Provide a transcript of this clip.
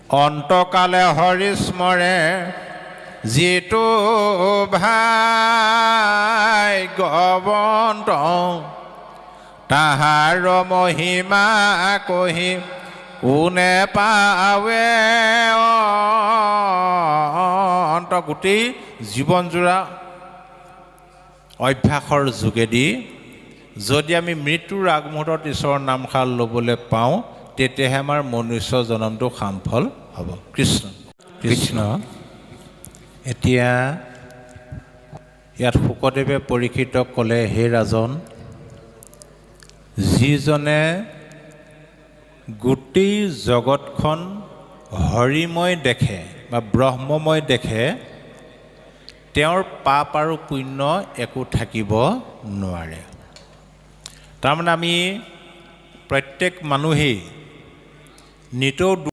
অন্তকালে হৰিস্মৰে যিটো ভাগ্যৱন্ত তাহাৰ মহিমা কহি কোনে পাৱে অন্ত। গোটেই জীৱনজোৰা অভ্যাসৰ যোগেদি যদি আমি মৃত্যুৰ আগমুহূৰ্তত ঈশ্বৰৰ নামষাৰ ল'বলৈ পাওঁ তেতিয়াহে আমাৰ মনুষ্য জনমটো সামফল হ'ব। কৃষ্ণ কৃষ্ণ। এতিয়া ইয়াত শুকদেৱে পৰীক্ষিতক ক'লে, হে ৰাজন, যিজনে গোটেই জগতখন হৰিময় দেখে বা ব্ৰহ্মময় দেখে তেওঁৰ পাপ আৰু পুণ্য একো থাকিব নোৱাৰে। তাৰমানে আমি প্ৰত্যেক মানুহেই নিতৌ